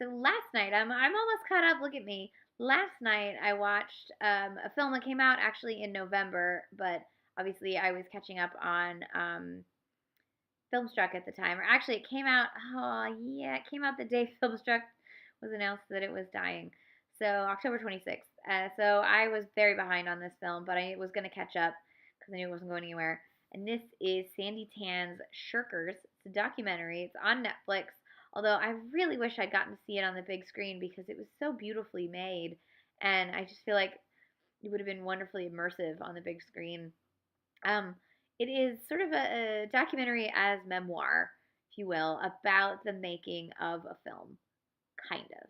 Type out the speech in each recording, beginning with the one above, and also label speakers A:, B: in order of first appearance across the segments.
A: So last night, I'm almost caught up. Look at me. Last night I watched a film that came out actually in November, but obviously I was catching up on Filmstruck at the time. Or actually, it came out. Oh yeah, it came out the day Filmstruck was announced that it was dying. So October 26th. So I was very behind on this film, but I was gonna catch up because I knew it wasn't going anywhere. And this is Sandi Tan's Shirkers. It's a documentary. It's on Netflix. Although I really wish I'd gotten to see it on the big screen because it was so beautifully made, and I just feel like it would have been wonderfully immersive on the big screen. Um, it is sort of a documentary as memoir, if you will, about the making of a film, kind of.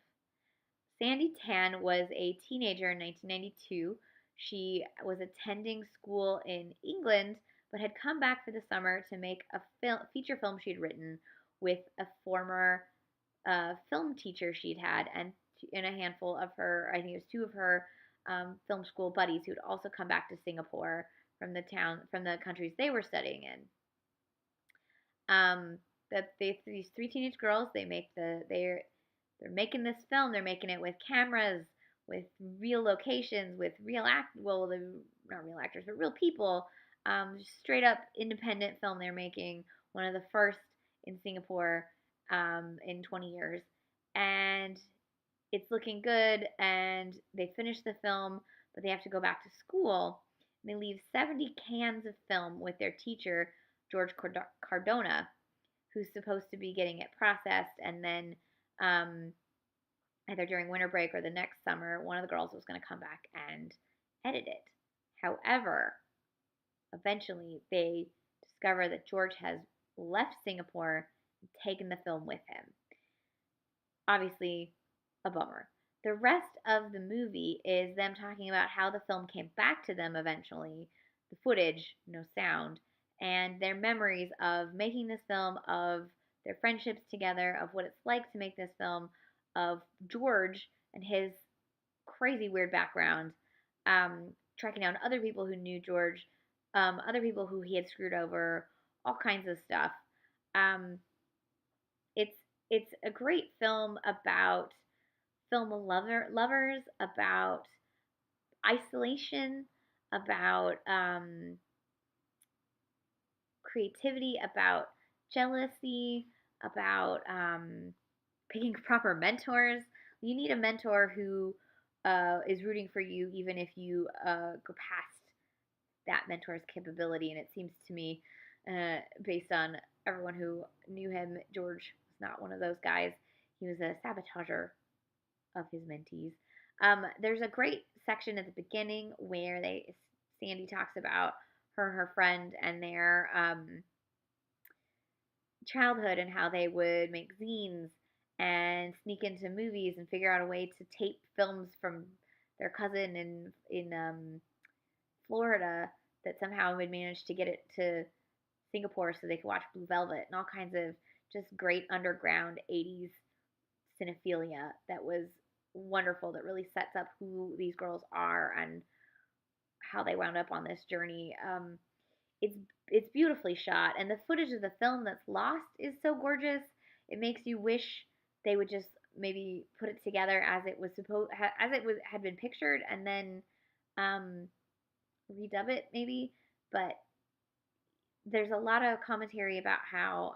A: Sandi Tan was a teenager in 1992. She was attending school in England, but had come back for the summer to make a feature film she'd written with a former film teacher she'd had, and a handful of her, I think it was two of her film school buddies who'd also come back to Singapore from the countries they were studying in. These three teenage girls, they're making this film. They're making it with cameras, with real locations, with they're not real actors, but real people. Just straight up independent film they're making. One of the first in Singapore in 20 years, and it's looking good. And they finish the film, but they have to go back to school. And they leave 70 cans of film with their teacher, George Cardona, who's supposed to be getting it processed, and then um, either during winter break or the next summer, one of the girls was going to come back and edit it. However, eventually they discover that George has left Singapore and taken the film with him. Obviously, a bummer. The rest of the movie is them talking about how the film came back to them eventually, the footage, no sound, and their memories of making this film, of their friendships together, of what it's like to make this film, of George and his crazy weird background, tracking down other people who knew George, other people who he had screwed over, all kinds of stuff. Um, it's it's a great film about lovers, about isolation, about creativity, about jealousy, about picking proper mentors. You need a mentor who is rooting for you, even if you go past that mentor's capability. And it seems to me, based on everyone who knew him, George was not one of those guys. He was a sabotager of his mentees. There's a great section at the beginning where Sandi talks about her and her friend and their childhood and how they would make zines and sneak into movies and figure out a way to tape films from their cousin in Florida that somehow would manage to get it to Singapore so they could watch Blue Velvet and all kinds of just great underground 80s cinephilia that was wonderful, that really sets up who these girls are and how they wound up on this journey. It's it's beautifully shot, and the footage of the film that's lost is so gorgeous. It makes you wish they would just maybe put it together as it was had been pictured, and then um, redub it maybe. But there's a lot of commentary about how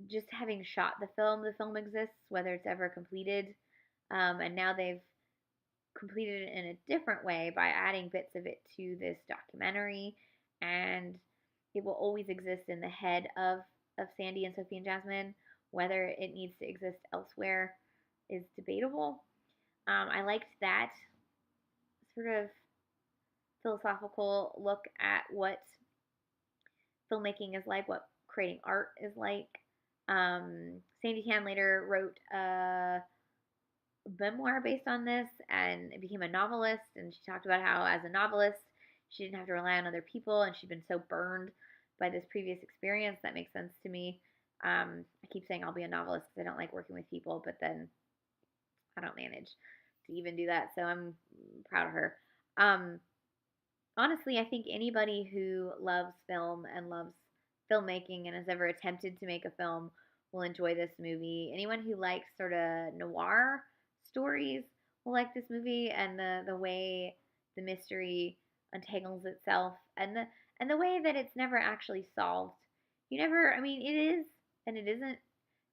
A: just having shot the film exists, whether it's ever completed. And now they've completed it in a different way by adding bits of it to this documentary. And it will always exist in the head of Sandi and Sophie and Jasmine. Whether it needs to exist elsewhere is debatable. I liked that sort of philosophical look at what filmmaking is like, what creating art is like. Sandi Tan later wrote a memoir based on this and became a novelist. And she talked about how, as a novelist, she didn't have to rely on other people, and she'd been so burned by this previous experience. That makes sense to me. I keep saying I'll be a novelist because I don't like working with people, but then I don't manage to even do that. So I'm proud of her. Um, Honestly, I think anybody who loves film and loves filmmaking and has ever attempted to make a film will enjoy this movie. Anyone who likes sort of noir stories will like this movie, and the way the mystery untangles itself, and the way that it's never actually solved. You never, I mean, it is and it isn't,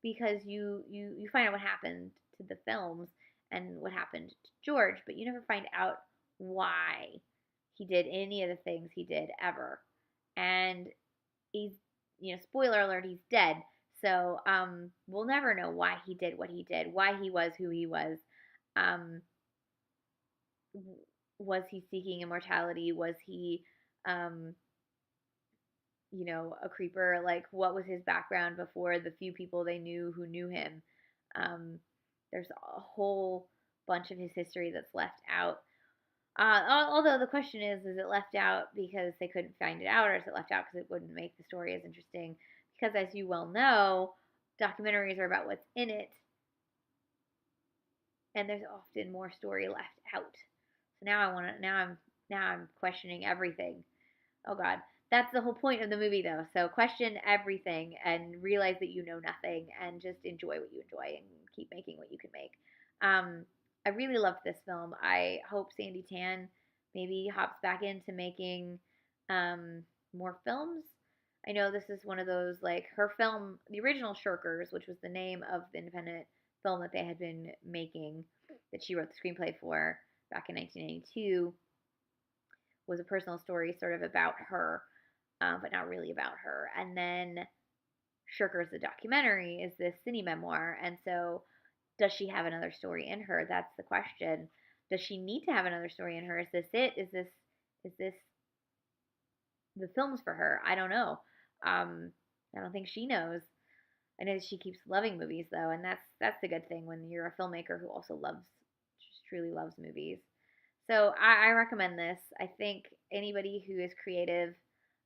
A: because you find out what happened to the films and what happened to George, but you never find out why he did any of the things he did ever. And he's, spoiler alert, he's dead. So we'll never know why he did what he did, why he was who he was. Um, was he seeking immortality? Was he, um, a creeper? Like, what was his background before the few people they knew who knew him? Um, there's a whole bunch of his history that's left out. Although the question is it left out because they couldn't find it out, or is it left out because it wouldn't make the story as interesting? Because, as you well know, documentaries are about what's in it, and there's often more story left out. So now I want to. Now I'm questioning everything. Oh God, that's the whole point of the movie, though. So question everything and realize that you know nothing, and just enjoy what you enjoy and keep making what you can make. I really loved this film. I hope Sandi Tan maybe hops back into making um, more films. I know this is one of those, like, her film, the original Shirkers, which was the name of the independent film that they had been making, that she wrote the screenplay for back in 1992, was a personal story sort of about her, but not really about her. And then Shirkers, the documentary, is this cine memoir. And so, does she have another story in her? That's the question. Does she need to have another story in her? Is this it? Is this the films for her? I don't know. I don't think she knows. I know she keeps loving movies though, and that's the good thing when you're a filmmaker who also just truly loves movies. So I recommend this. I think anybody who is creative,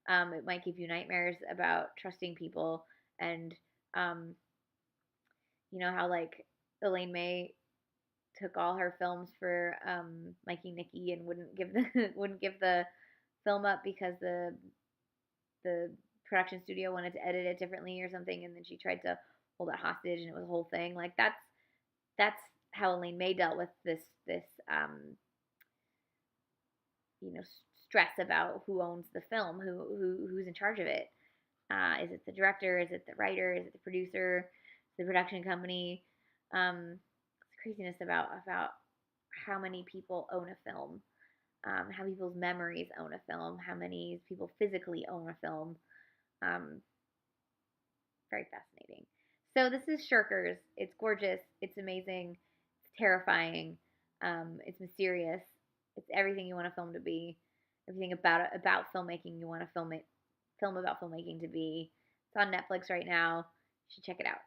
A: it might give you nightmares about trusting people, and um, how, like, Elaine May took all her films for Mikey Nicky and wouldn't give the wouldn't give the film up because the production studio wanted to edit it differently or something, and then she tried to hold it hostage, and it was a whole thing. Like, that's how Elaine May dealt with this you know stress about who owns the film, who's in charge of it. Is it the director? Is it the writer? Is it the producer? The production company? Craziness about how many people own a film, how people's memories own a film, how many people physically own a film. Um, Very fascinating. So this is Shirkers. It's gorgeous. It's amazing. It's terrifying. It's mysterious. It's everything you want a film to be. Everything about filmmaking you want a film about filmmaking to be. It's on Netflix right now. You should check it out.